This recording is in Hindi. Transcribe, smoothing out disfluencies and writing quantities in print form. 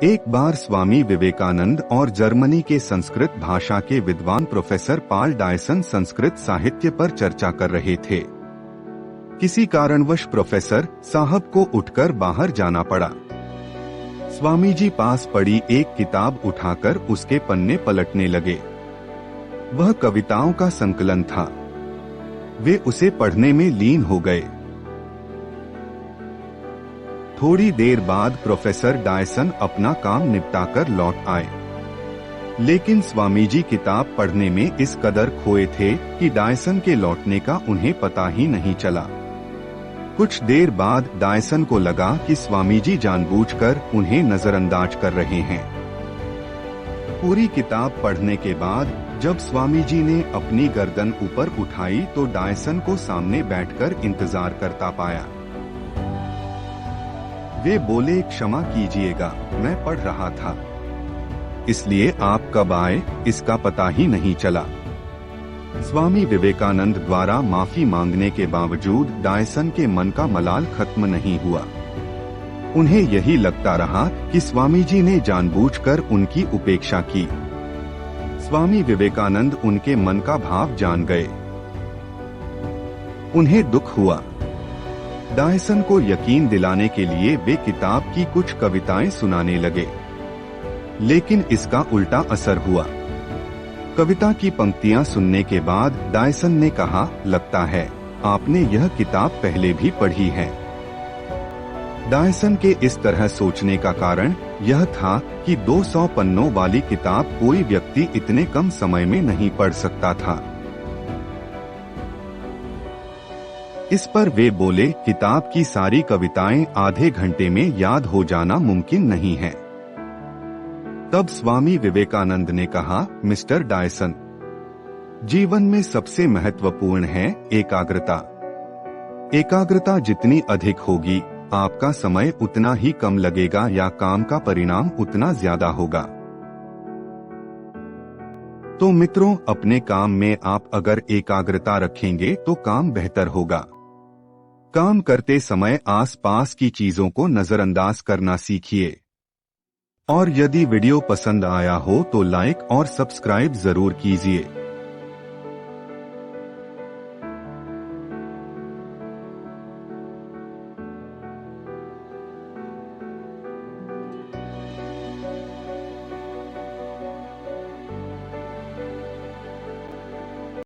एक बार स्वामी विवेकानंद और जर्मनी के संस्कृत भाषा के विद्वान प्रोफेसर पॉल डायसन संस्कृत साहित्य पर चर्चा कर रहे थे। किसी कारणवश प्रोफेसर साहब को उठकर बाहर जाना पड़ा। स्वामी जी पास पड़ी एक किताब उठाकर उसके पन्ने पलटने लगे। वह कविताओं का संकलन था। वे उसे पढ़ने में लीन हो गए। थोड़ी देर बाद प्रोफेसर डायसन अपना काम निपटाकर लौट आए, लेकिन स्वामी जी किताब पढ़ने में इस कदर खोए थे कि डायसन के लौटने का उन्हें पता ही नहीं चला। कुछ देर बाद डायसन को लगा कि स्वामी जी जानबूझकर उन्हें नजरअंदाज कर रहे हैं। पूरी किताब पढ़ने के बाद जब स्वामी जी ने अपनी गर्दन ऊपर उठाई तो डायसन को सामने बैठकर इंतजार करता पाया। वे बोले, क्षमा कीजिएगा, मैं पढ़ रहा था, इसलिए आप कब आए इसका पता ही नहीं चला। स्वामी विवेकानंद द्वारा माफी मांगने के बावजूद डायसन के मन का मलाल खत्म नहीं हुआ। उन्हें यही लगता रहा कि स्वामी जी ने जानबूझकर उनकी उपेक्षा की। स्वामी विवेकानंद उनके मन का भाव जान गए। उन्हें दुख हुआ। डायसन को यकीन दिलाने के लिए वे किताब की कुछ कविताएं सुनाने लगे, लेकिन इसका उल्टा असर हुआ। कविता की पंक्तियां सुनने के बाद डायसन ने कहा, लगता है आपने यह किताब पहले भी पढ़ी है। डायसन के इस तरह सोचने का कारण यह था कि 200 पन्नों वाली किताब कोई व्यक्ति इतने कम समय में नहीं पढ़ सकता था। इस पर वे बोले, किताब की सारी कविताएं आधे घंटे में याद हो जाना मुमकिन नहीं है। तब स्वामी विवेकानंद ने कहा, मिस्टर डायसन, जीवन में सबसे महत्वपूर्ण है एकाग्रता। एकाग्रता जितनी अधिक होगी, आपका समय उतना ही कम लगेगा या काम का परिणाम उतना ज्यादा होगा। तो मित्रों, अपने काम में आप अगर एकाग्रता रखेंगे तो काम बेहतर होगा। काम करते समय आसपास की चीजों को नजरअंदाज करना सीखिए। और यदि वीडियो पसंद आया हो तो लाइक और सब्सक्राइब जरूर कीजिए।